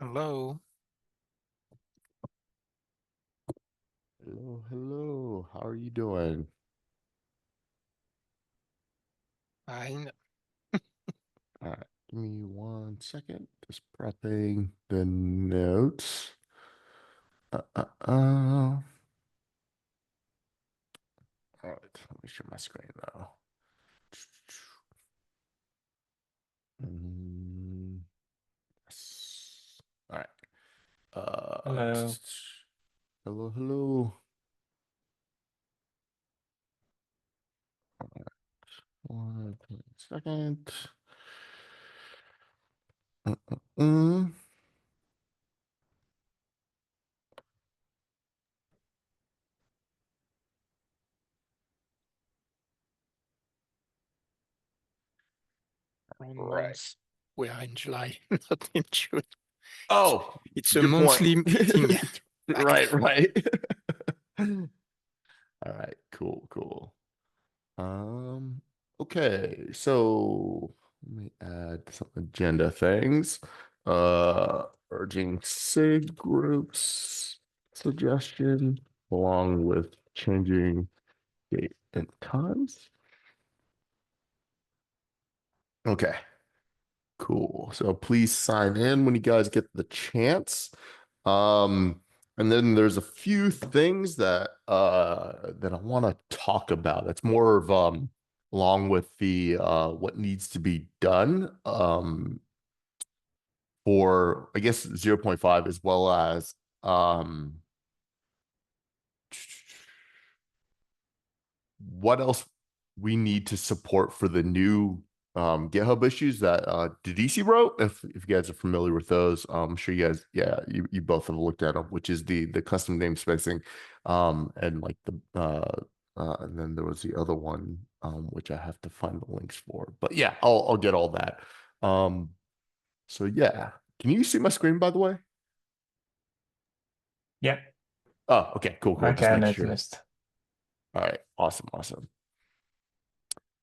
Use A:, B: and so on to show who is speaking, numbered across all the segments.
A: Hello.
B: Hello, hello. How are you doing?
A: Fine.
B: All right, give me 1 second. Just prepping the notes. Uh, uh, uh. All right, let me share my screen though. Yes. All right.
C: Hello.
B: Hello, hello. All right. 1 second. Uh, uh, uh.
A: Around
B: Right.
A: months. We are in July, not in June.
B: Oh,
A: It's a
B: good point.
A: monthly meeting.
B: Right, right. All right, cool, cool. Okay, so let me add some agenda things. Urging SIG groups suggestion along with changing date and times. Okay, cool. So please sign in when you guys get the chance. Um, and then there's a few things that I want to talk about. That's more of along with the what needs to be done for I guess 0.5 as well as um what else we need to support for the new GitHub issues that Didisi wrote. If you guys are familiar with those, I'm sure you guys, yeah, you both have looked at them, which is the custom namespacing, and like and then there was the other one, which I have to find the links for. But yeah, I'll get all that. Um, so yeah, can you see my screen by the way?
C: Yeah,
B: Oh, okay, cool,
C: I
B: cool. Just
C: can
B: make
C: at
B: sure.
C: least.
B: All right, awesome, awesome.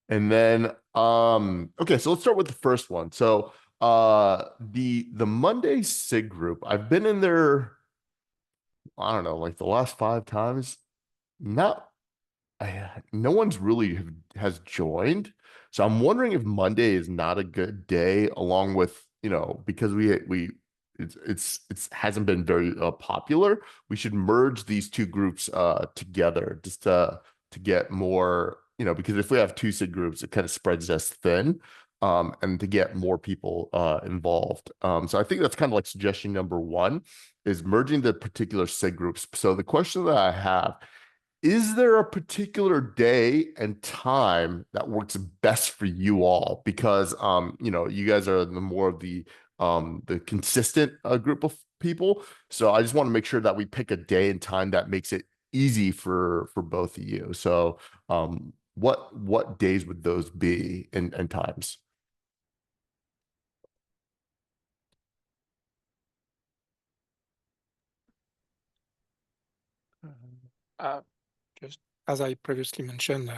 B: And then okay, so let's start with the first one. So the Monday SIG group, I've been in there, I don't know, like the last 5 times. Not no one's really has joined. So I'm wondering if Monday is not a good day, along with, because we it's hasn't been very popular. We should merge these two groups together just to get more, because if we have two SIG groups, it kind of spreads us thin. And to get more people involved. So I think that's kind of like suggestion number one is merging the particular SIG groups. So the question that I have, is there a particular day and time that works best for you all? Because you guys are the more of the consistent group of people. So I just want to make sure that we pick a day and time that makes it easy for both of you. So what days would those be and times?
A: Uh, just as I previously mentioned,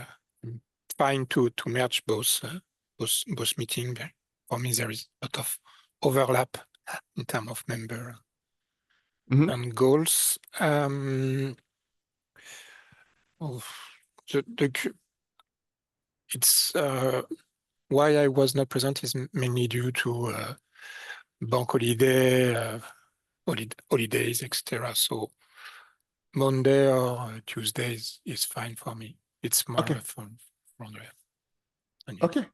A: trying to merge both meeting. For me, there is a lot of overlap in terms of member
B: Mhm.
A: and goals. Oh, it's why I was not present is mainly due to bank holiday, holidays, etc. So Monday or Tuesdays is fine for me. It's more
B: Okay.
A: fun for Andrea. And you?
B: Okay.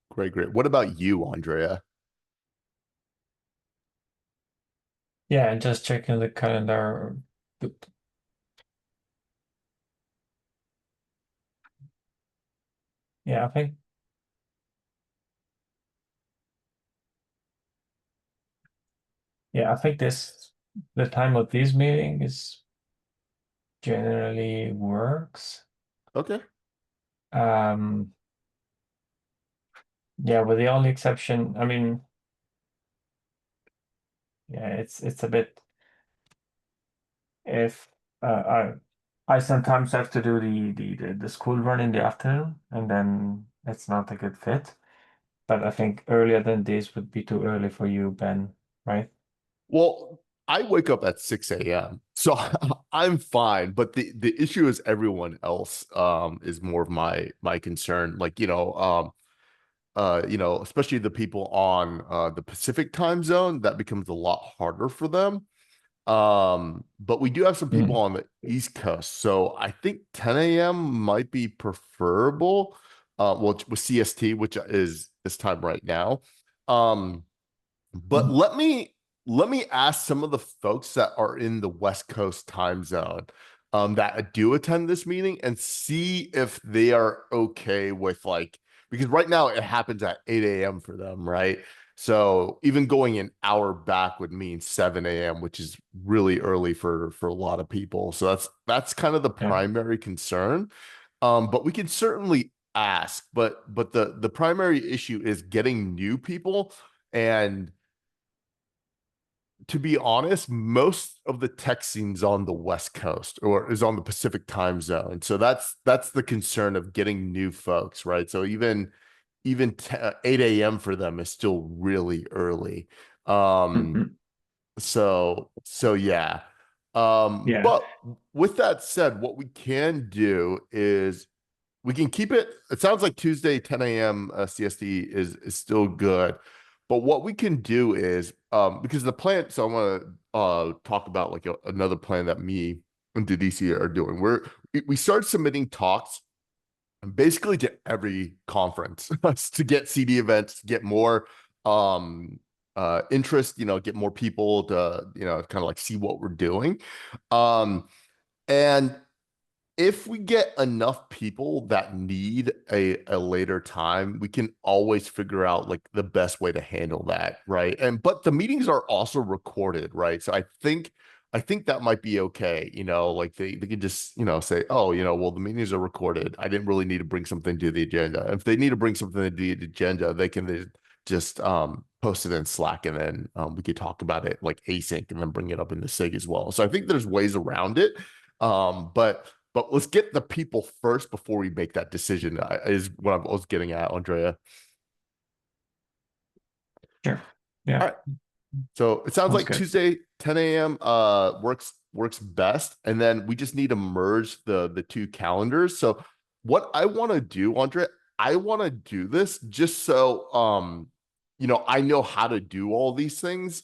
B: Great, great. What about you, Andrea?
C: Yeah, and just checking the calendar. Yeah, I think the time of this meeting is generally works.
B: Okay.
C: Um, yeah, with the only exception, I mean, yeah, it's a bit if I sometimes have to do the school run in the afternoon, and then it's not a good fit. But I think earlier than this would be too early for you, Ben, right?
B: Well, I wake up at 6 a.m. So I'm fine, but the issue is everyone else is more of my concern. Like, especially the people on the Pacific time zone, that becomes a lot harder for them. But we do have some people
C: Mm.
B: on the East Coast, so I think 10 a.m. might be preferable. Well, with CST, which is this time right now. But
C: Mhm.
B: let me ask some of the folks that are in the West Coast time zone that do attend this meeting and see if they are okay with, like, because right now it happens at 8 a.m. for them, right? So even going an hour back would mean 7 a.m., which is really early for a lot of people. So that's kind of the
C: Yeah.
B: primary concern. But we can certainly ask, but the primary issue is getting new people. And to be honest, most of the tech scene's on the West Coast or is on the Pacific time zone. So that's the concern of getting new folks, right? So even 8 a.m. for them is still really early. Um,
C: Mhm.
B: so yeah.
C: Yeah.
B: But with that said, what we can do is we can keep it. It sounds like Tuesday, 10 a.m. CST is still good. But what we can do is because the plan, so I want to talk about like another plan that me and Didisi are doing. We start submitting talks basically to every conference to get CD events, to get more interest, get more people to, kind of like see what we're doing. Um, and if we get enough people that need a later time, we can always figure out like the best way to handle that, right? But the meetings are also recorded, right? So I think that might be okay, like they could just, say, oh, well, the meetings are recorded. I didn't really need to bring something to the agenda. If they need to bring something to the agenda, they can just post it in Slack, and then we could talk about it like async and then bring it up in the SIG as well. So I think there's ways around it. But let's get the people first before we make that decision, is what I was getting at, Andrea.
C: Sure.
B: All
C: Yeah.
B: right. So it sounds
C: Sounds
B: like
C: good.
B: Tuesday, 10 a.m. Works best. And then we just need to merge the two calendars. So what I want to do, Andrea, I want to do this just so I know how to do all these things.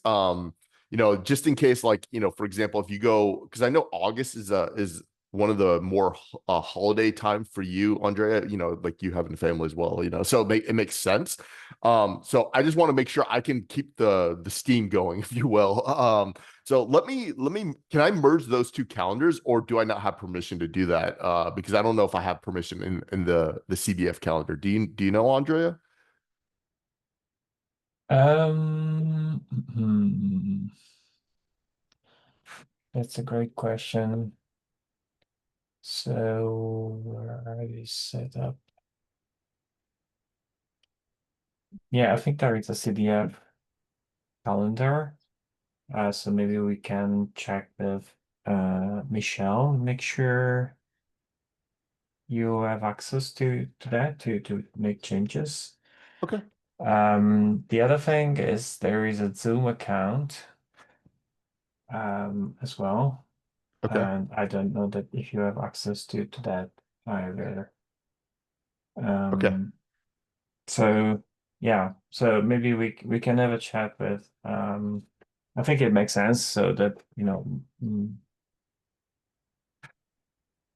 B: Just in case, like, for example, if you go, because I know August is one of the more holiday time for you, Andrea, like you having a family as well, so it makes sense. So I just want to make sure I can keep the steam going, if you will. So let me can I merge those two calendars, or do I not have permission to do that? Because I don't know if I have permission in the CDF calendar. Do you know, Andrea?
C: Hmm, that's a great question. So where are you set up? Yeah, I think there is a CDF calendar. So maybe we can check with Michelle, make sure you have access to that to make changes.
B: Okay.
C: The other thing is there is a Zoom account as well.
B: Okay.
C: And I don't know that if you have access to that either.
B: Okay.
C: Um, so yeah, so maybe we can have a chat with I think it makes sense so that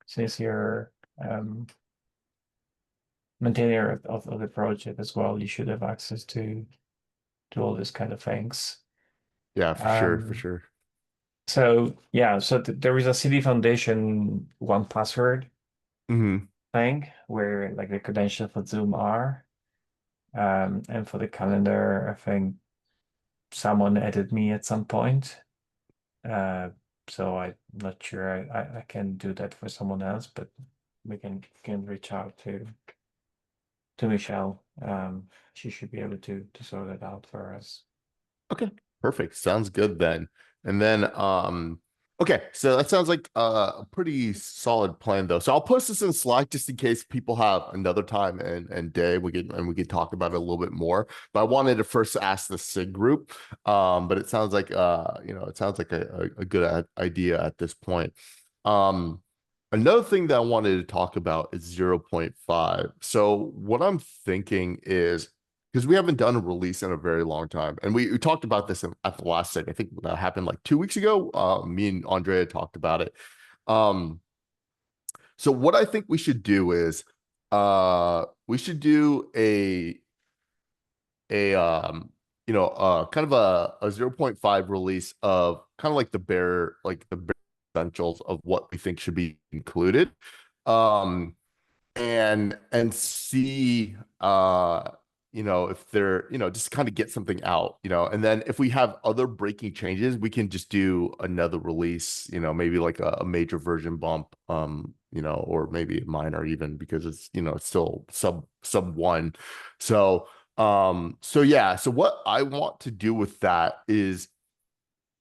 C: since you're maintainer of the project as well, you should have access to all these kind of things.
B: Yeah, for sure, for
C: Um,
B: sure.
C: so yeah, so there is a CD Foundation one password
B: Hmm.
C: thing where like the credentials for Zoom are. And for the calendar, I think someone added me at some point. Uh, so I'm not sure I can do that for someone else, but we can reach out to Michelle. She should be able to sort it out for us.
B: Okay. Perfect. Sounds good then. And then Okay, so that sounds like a pretty solid plan, though. So I'll post this in Slack just in case people have another time and day we can talk about it a little bit more. But I wanted to first ask the SIG group, but it sounds like it sounds like a good idea at this point. Um, Another thing that I wanted to talk about is 0.5. So what I'm thinking is, because we haven't done a release in a very long time. And we talked about this at the last thing. I think that happened like 2 weeks ago. Me and Andrea talked about it. Um, so what I think we should do is we should do kind of a 0.5 release of kind of like the bare essentials of what we think should be included. Um, and see if they're just kind of get something out, and then if we have other breaking changes, we can just do another release, maybe like a major version bump, or maybe a minor even, because it's still sub one. So yeah, so what I want to do with that is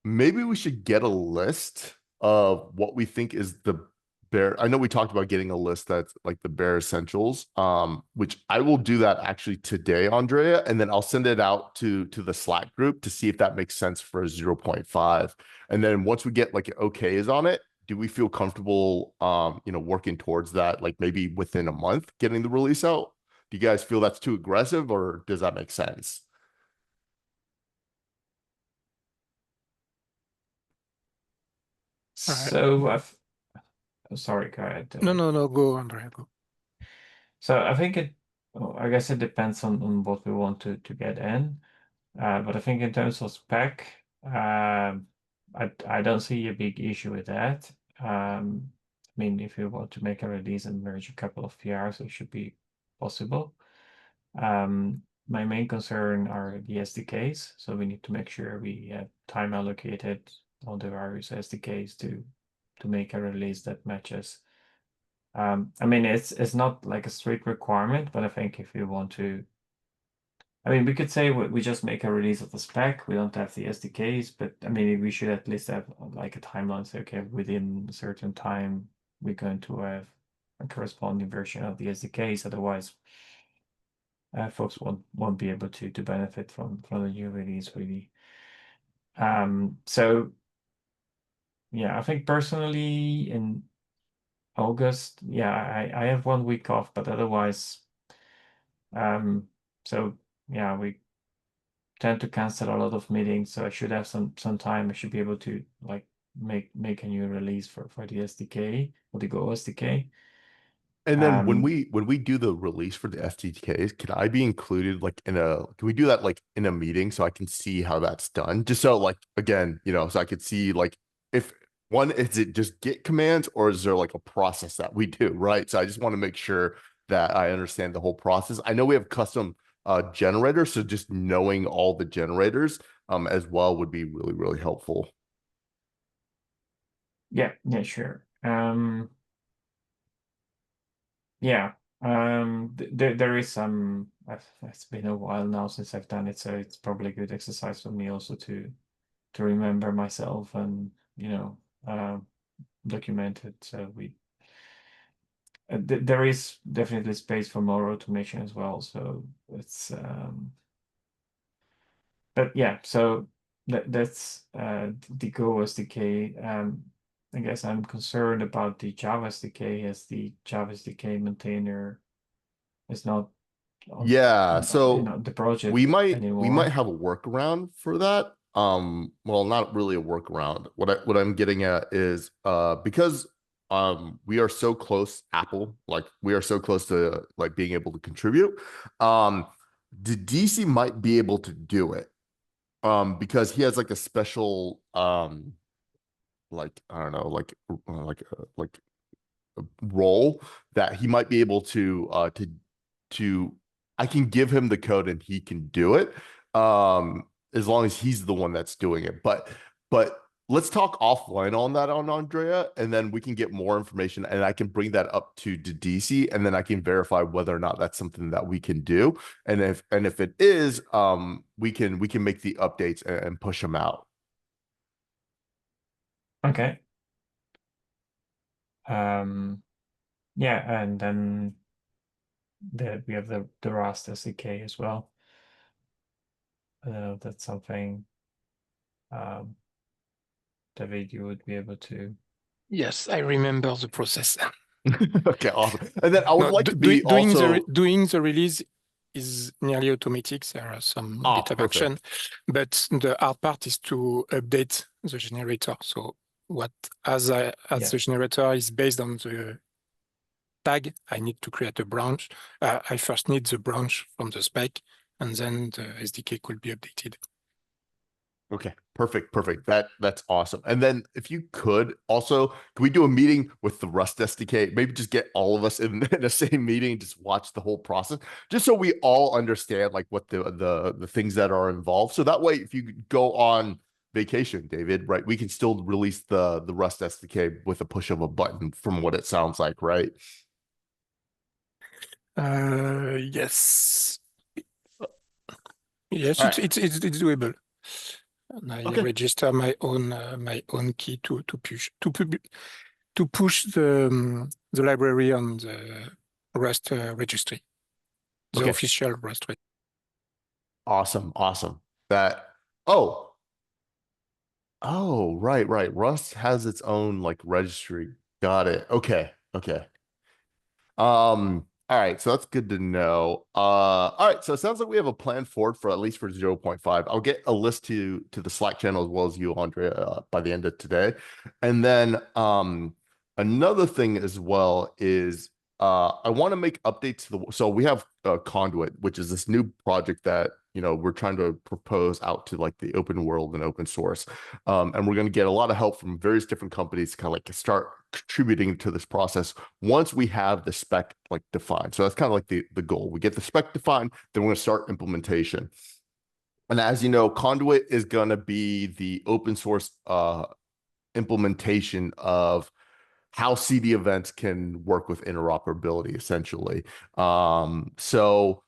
B: maybe we should get a list of what we think is the bare. I know we talked about getting a list that's like the bare essentials, which I will do that actually today, Andrea, and then I'll send it out to the Slack group to see if that makes sense for a 0.5. And then once we get like okays on it, do we feel comfortable working towards that, like maybe within a month getting the release out? Do you guys feel that's too aggressive, or does that make sense?
A: All right.
C: So sorry, go ahead.
A: No, go, Andrea, go.
C: So I think I guess it depends on what we want to get in. But I think in terms of spec, I don't see a big issue with that. I mean, if you want to make a release and merge a couple of PRs, it should be possible. My main concern are the SDKs, so we need to make sure we have time allocated on the various SDKs to make a release that matches. I mean, it's not like a strict requirement, but I think if you want to, I mean, we could say we just make a release of the spec. We don't have the SDKs, but I mean, we should at least have like a timeline. Say, okay, within a certain time, we're going to have a corresponding version of the SDKs. Otherwise, folks won't be able to benefit from the new release really. So yeah, I think personally in August, yeah, I have 1 week off, but otherwise, so yeah, we tend to cancel a lot of meetings, so I should have some time. I should be able to like make a new release for the SDK or the Go SDK.
B: And then when
C: Um,
B: we do the release for the SDKs, can I be included like can we do that like in a meeting so I can see how that's done? Just so like again, so I could see like if one, is it just Git commands or is there like a process that we do, right? So I just want to make sure that I understand the whole process. I know we have custom generators, so just knowing all the generators as well would be really, really helpful.
C: yeah, sure. Yeah, there is some. It's been a while now since I've done it, so it's probably a good exercise for me also to remember myself and document it. So there is definitely space for more automation as well. So it's but yeah, so that's the Go SDK. I guess I'm concerned about the Java SDK as the Java SDK maintainer is not on
B: Yeah, so
C: the
B: we
C: project
B: might
C: anymore.
B: have a workaround for that. Well, not really a workaround. What I'm getting at is because we are so close, Apple, like we are so close to like being able to contribute. Um, the DC might be able to do it. Because he has like a special like I don't know, like role that he might be able to I can give him the code and he can do it as long as he's the one that's doing it. But let's talk offline on that on Andrea, and then we can get more information and I can bring that up to DC, and then I can verify whether or not that's something that we can do. And if it is, we can make the updates and push them out.
C: Okay. Yeah, and then we have the Rust SDK as well. I don't know if that's something David, you would be able to.
A: Yes, I remember the process.
B: Okay, awesome. And then I would
A: No,
B: like to be
A: doing the release is nearly automatic. There are some bit of action,
B: perfect.
A: but the hard part is to update the generator. So what as the generator is based on the tag, I need to create a branch. I first need the branch from the spec, and then the SDK could be updated.
B: Okay, perfect. That's awesome. And then if you could also, can we do a meeting with the Rust SDK? Maybe just get all of us in the same meeting and just watch the whole process, just so we all understand like what the things that are involved. So that way, if you go on vacation, David, right, we can still release the Rust SDK with a push of a button, from what it sounds like, right?
A: Yes. Yes,
B: All right.
A: it's doable. And I
B: Okay.
A: register my own key to push the library on the Rust registry, the
B: Okay.
A: official Rust registry.
B: Awesome. That. Oh, right. Rust has its own like registry. Got it. Okay. All right, so that's good to know. All right, so it sounds like we have a plan forward for at least for 0.5. I'll get a list to the Slack channel as well as you, Andrea, by the end of today. And then another thing as well is I want to make updates to so we have Conduit, which is this new project that we're trying to propose out to like the open world and open source. And we're going to get a lot of help from various different companies to kind of like start contributing to this process once we have the spec like defined. So that's kind of like the goal. We get the spec defined, then we're going to start implementation. And as you know, Conduit is going to be the open source implementation of how CD events can work with interoperability, essentially. So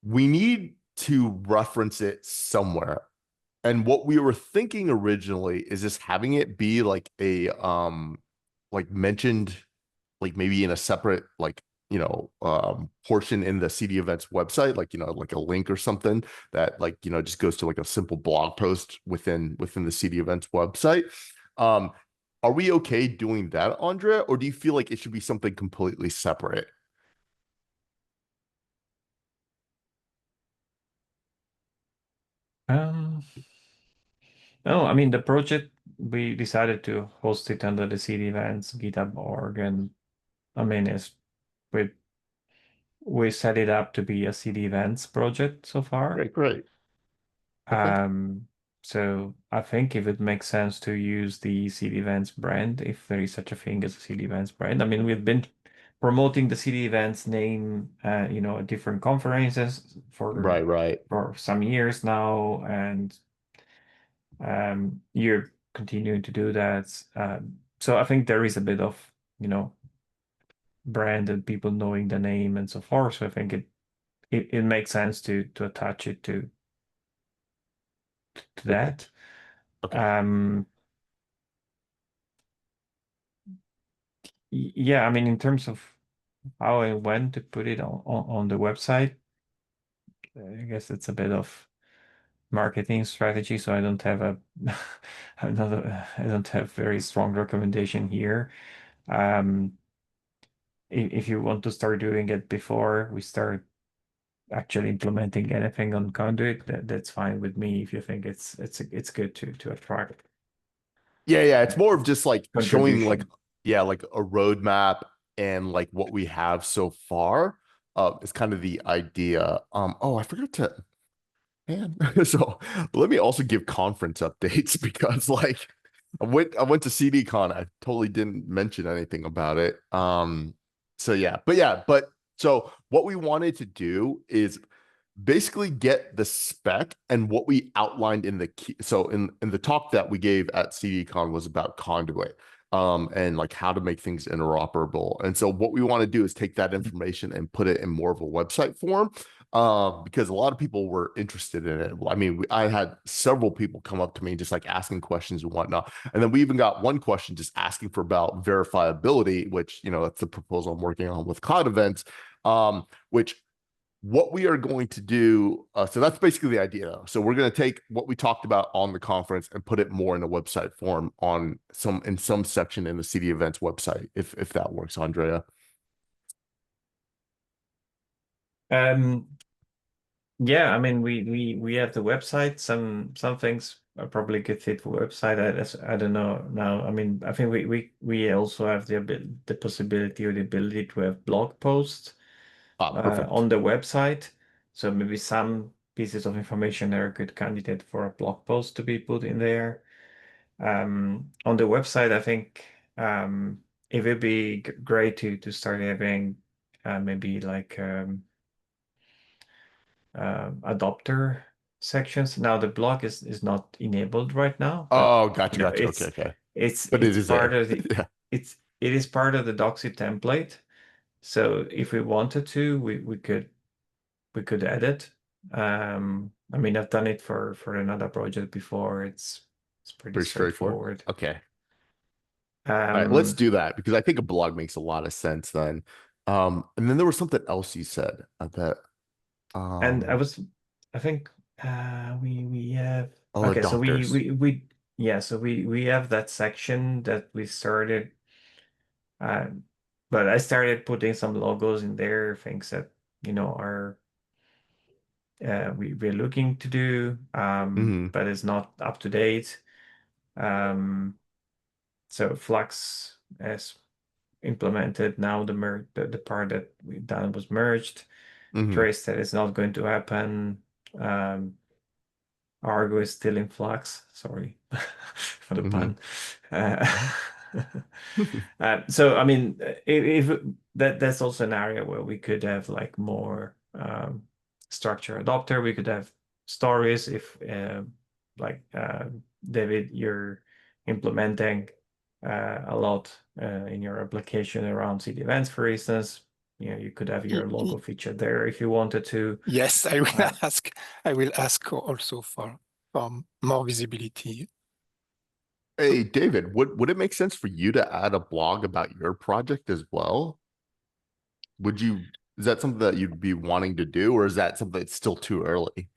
B: we need to reference it somewhere. And what we were thinking originally is just having it be like a like mentioned like maybe in a separate like portion in the CD events website, like like a link or something that like just goes to like a simple blog post within the CD events website. um are we okay doing that, Andrea, or do you feel like it should be something completely separate?
C: No, I mean the project we decided to host it under the CD events GitHub org, and I mean we we set it up to be a CD events project so far.
B: Great. Okay.
C: So I think if it makes sense to use the CD events brand, if there is such a thing as a CD events brand. I mean, we've been promoting the CD events name, at different conferences
B: Right.
C: for some years now, and you're continuing to do that. So I think there is a bit of, brand and people knowing the name and so forth. So I think it makes sense to attach it to that.
B: Okay.
C: Yeah, I mean, in terms of how and when to put it on the website, I guess it's a bit of marketing strategy. So I don't have I don't have very strong recommendation here. If you want to start doing it before we start actually implementing anything on Conduit, that's fine with me. If you think it's good to attract
B: Yeah, it's more of just like showing like
C: contribution.
B: like a roadmap and like what we have so far is kind of the idea. I forgot to man. So let me also give conference updates because like I went to CDCon. I totally didn't mention anything about it. So but so what we wanted to do is basically get the spec and what we outlined in the key. So in the talk that we gave at CDCon was about Conduit and like how to make things interoperable. And so what we want to do is take that information and put it in more of a website form. because a lot of people were interested in it. I mean, I had several people come up to me just like asking questions and whatnot. And then we even got one question just asking for about verifiability, which, you know, that's the proposal I'm working on with cloud events, which what we are going to do. So that's basically the idea. So we're going to take what we talked about on the conference and put it more in a website form on some section in the CD Events website, if that works, Andrea.
C: Yeah, I mean, we have the website. Some things are probably good fit for website. I don't know now. I mean, I think we also have the possibility or the ability to have blog posts
B: Perfect.
C: on the website. So maybe some pieces of information are a good candidate for a blog post to be put in there. On the website, I think it would be great to start having maybe like adopter sections. Now the blog is not enabled right now, but
B: Oh, gotcha, gotcha. Okay, okay. But it
C: it's
B: is
C: part
B: there.
C: of the
B: Yeah,
C: it is part of the Doxy template. So if we wanted to, we could add it. I mean, I've done it for another project before. It's pretty
B: pretty straightforward.
C: straightforward.
B: Okay. All right, let's
C: Um,
B: do that because I think a blog makes a lot of sense then. And then there was something else you said that
C: and
B: um
C: I think we have
B: oh,
C: okay. So
B: adopters.
C: yeah. So we have that section that we started. Uh, but I started putting some logos in there, things that are we're looking to do,
B: Hmm.
C: but it's not up to date. So Flux has implemented now the part that we done was merged.
B: Hmm.
C: Trace that is not going to happen. Um, Argo is still in Flux. Sorry for the
B: Hmm.
C: pun. So I mean, if that's also an area where we could have like more structure adopter. We could have stories if like David, you're implementing a lot in your application around CD events, for instance. You could have your logo feature there if you wanted to.
A: Yes, I will
C: Uh,
A: ask. I will ask also for more visibility.
B: Hey, David, would it make sense for you to add a blog about your project as well? Is that something that you'd be wanting to do, or is that something that's still too early?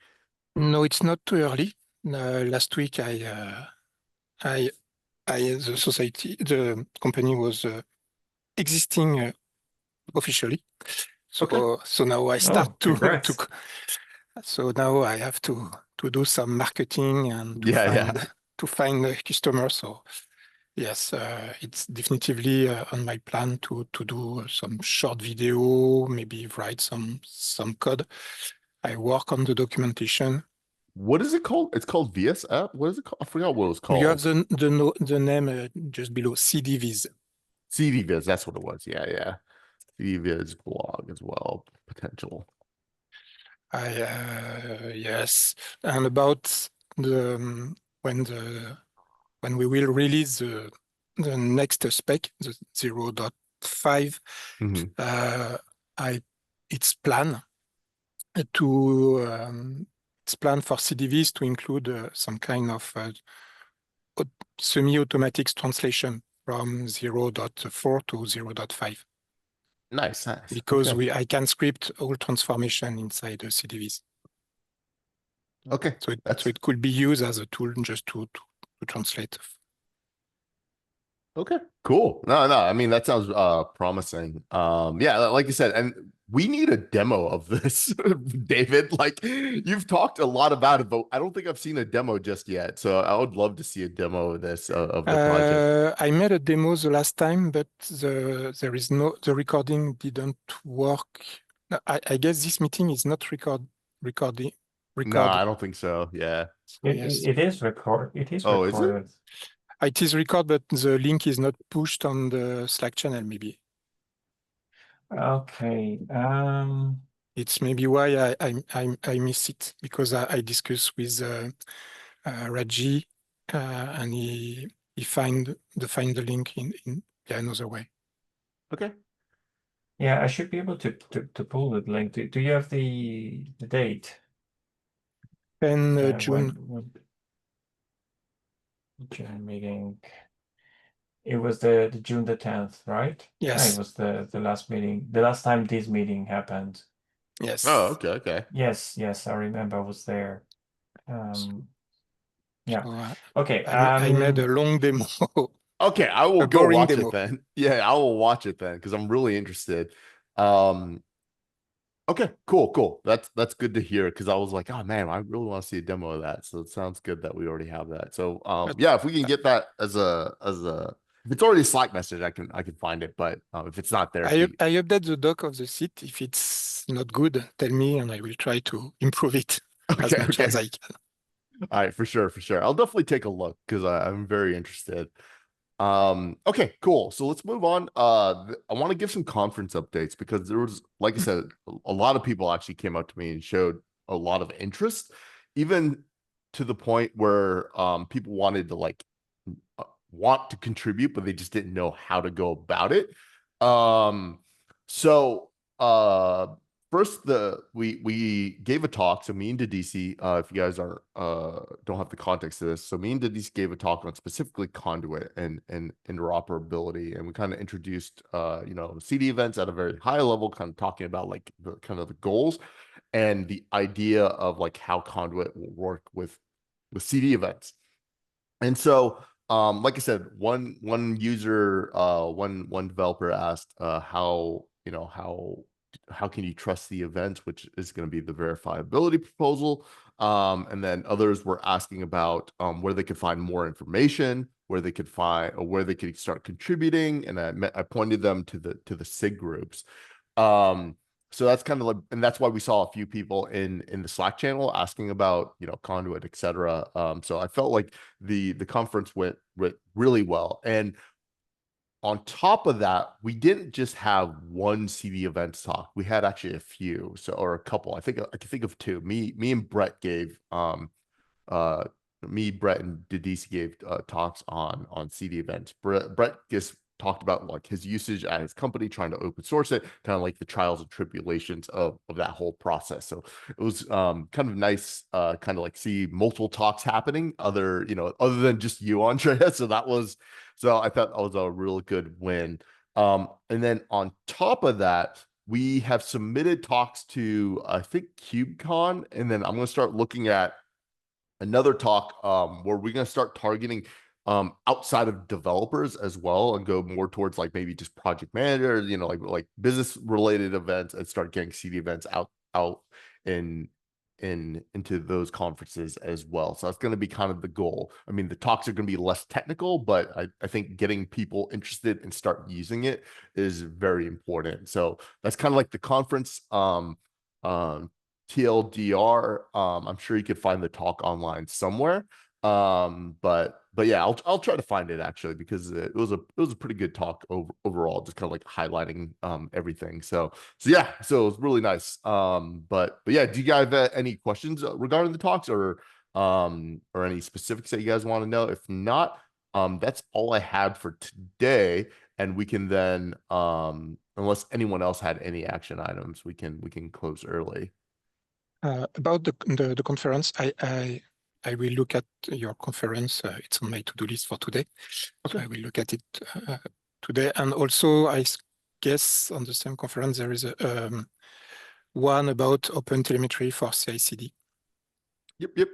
A: No, it's not too early. Last week, the company was existing officially.
B: Okay.
A: So now I start
C: oh, congrats.
A: so now I have to do some marketing and
B: Yeah, yeah.
A: to find a customer. So yes, it's definitively on my plan to do some short video, maybe write some code. I work on the documentation.
B: What is it called? It's called VS app. What is it called? I forgot what it was
A: You have
B: called.
A: the name just below CDVs.
B: CDViz, that's what it was. Yeah, yeah. CDViz blog as well, potential.
A: Yes, and about the when we will release the next spec, the 0.5,
B: Hmm.
A: uh, I it's planned to it's planned for CDVs to include some kind of semi-automatic translation from 0.4 to 0.5
B: Nice, nice.
A: because
B: Okay.
A: I can script all transformation inside the CDVs.
B: Okay.
A: So
B: That's
A: it could be used as a tool just to translate.
B: okay. Cool. No, no. I mean, that sounds promising. Yeah, like you said, and we need a demo of this, David. Like you've talked a lot about it, but I don't think I've seen a demo just yet. So I would love to see a demo of this of the project.
A: I made a demo the last time, but the recording didn't work. I guess this meeting is not recording
B: No,
A: record.
B: I don't think so. Yeah.
A: So yes,
C: It is
B: Oh, is it?
C: recorded.
A: it is record, but the link is not pushed on the Slack channel. Maybe
C: Okay.
A: it's maybe why I miss it because I discussed with Raji and he find the link in another way.
B: Okay.
C: Yeah, I should be able to pull the link. Do you have the date?
A: 10 June.
C: When June meeting. It was the June the 10th, right? It
A: Yes,
C: was the last meeting, the last time this meeting happened.
A: yes.
B: Oh, okay.
C: Yes, I remember I was there. Yeah.
A: So
C: Okay.
A: I made a long demo,
B: Okay, I will
A: a
B: go
A: boring
B: watch
A: demo.
B: it then. Yeah, I will watch it then because I'm really interested. Um, okay, cool. That's good to hear because I was like, oh man, I really want to see a demo of that. So it sounds good that we already have that. So
A: But
B: yeah, if we can get that as a if it's already a Slack message, I can find it. But if it's not there, if you
A: I update the doc of the site. If it's not good, tell me and I will try to improve it as much
B: okay.
A: as I can.
B: All right, for sure. I'll definitely take a look because I'm very interested. Okay, cool. So let's move on. I want to give some conference updates because there was, like I said, a lot of people actually came up to me and showed a lot of interest, even to the point where people wanted to want to contribute, but they just didn't know how to go about it. Um, so first we gave a talk. So me and Dadisi, if you guys are don't have the context of this, so me and Dadisi gave a talk on specifically conduit and interoperability, and we kind of introduced CD events at a very high level, kind of talking about like the kind of the goals and the idea of like how conduit will work with CD events. And so, like I said, one user, one developer asked, how can you trust the event, which is going to be the verifiability proposal. And then others were asking about where they could find more information, where they could find or where they could start contributing. And I pointed them to the SIG groups. Um, so that's kind of like, and that's why we saw a few people in the Slack channel asking about, conduit, etc. So I felt like the conference went really well. And on top of that, we didn't just have one CD events talk. We had actually a few, or a couple. I think I can think of two. Me and Brett gave uh Brett and Dadisi gave talks on CD events. Brett just talked about like his usage at his company, trying to open source it, kind of like the trials and tribulations of that whole process. So it was kind of nice, kind of like see multiple talks happening, other than just you, Andrea. So I thought that was a real good win. And then on top of that, we have submitted talks to I think KubeCon, and then I'm going to start looking at another talk where we're going to start targeting outside of developers as well and go more towards like maybe just project managers, like business related events, and start getting CD events out in into those conferences as well. So that's going to be kind of the goal. I mean, the talks are going to be less technical, but I think getting people interested and start using it is very important. So that's kind of like the conference. TLDR. I'm sure you could find the talk online somewhere. But yeah, I'll try to find it actually because it was a pretty good talk overall, just kind of like highlighting everything. So yeah, so it was really nice. But yeah, do you guys have any questions regarding the talks or any specifics that you guys want to know? If not, that's all I had for today, and we can then unless anyone else had any action items, we can close early.
A: About the conference, I will look at your conference. It's on my to-do list for today.
B: Okay.
A: So I will look at it today. And also, I guess on the same conference, there is one about open telemetry for CI/CD.
B: Yep.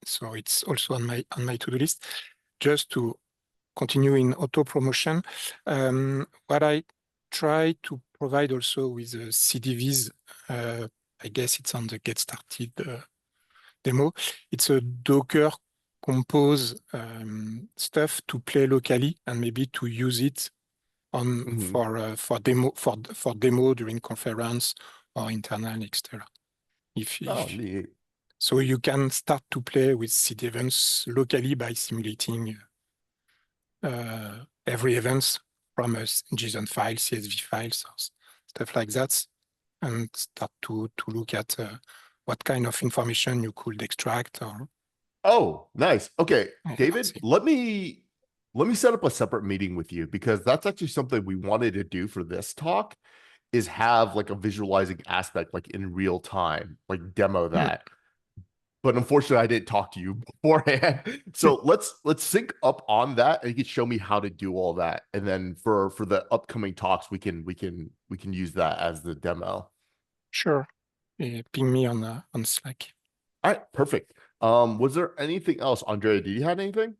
A: So it's also on my to-do list. Just to continue in auto promotion, what I try to provide also with the CDVs, I guess it's on the Get Started demo. It's a Docker compose stuff to play locally and maybe to use it on for demo during conference or internal, etc.
B: Oh, neat.
A: So you can start to play with CD events locally by simulating every event from a JSON file, CSV files, stuff like that, and start to look at what kind of information you could extract or.
B: Oh, nice. Okay, David,
A: See.
B: let me set up a separate meeting with you because that's actually something we wanted to do for this talk is have like a visualizing aspect, like in real time, like demo that. But unfortunately, I didn't talk to you beforehand. So let's sync up on that, and you can show me how to do all that. And then for the upcoming talks, we can use that as the demo.
A: Sure. Ping me on Slack.
B: All right, perfect. Was there anything else, Andrea? Did you have anything?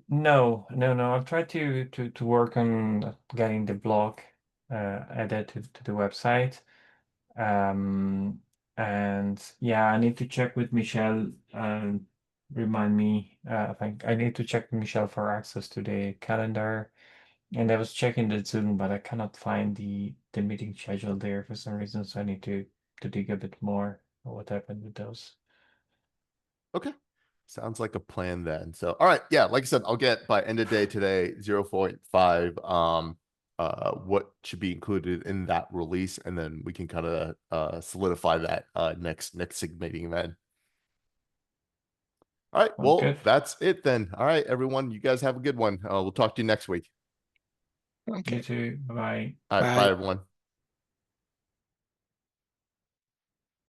C: No. I've tried to work on getting the blog added to the website. And yeah, I need to check with Michelle and remind me. I think I need to check with Michelle for access to the calendar. And I was checking the Zoom, but I cannot find the meeting schedule there for some reason. So I need to dig a bit more on what happened with those.
B: Okay. Sounds like a plan then. So, all right. Yeah. Like I said, I'll get by end of day today, 0.5, what should be included in that release. And then we can kind of, solidify that, next SIG meeting event. All right. Well,
C: Good.
B: that's it then. All right, everyone. You guys have a good one. We'll talk to you next week.
C: You
A: Okay.
C: too. Bye.
B: All right. Bye,
A: Bye.
B: everyone.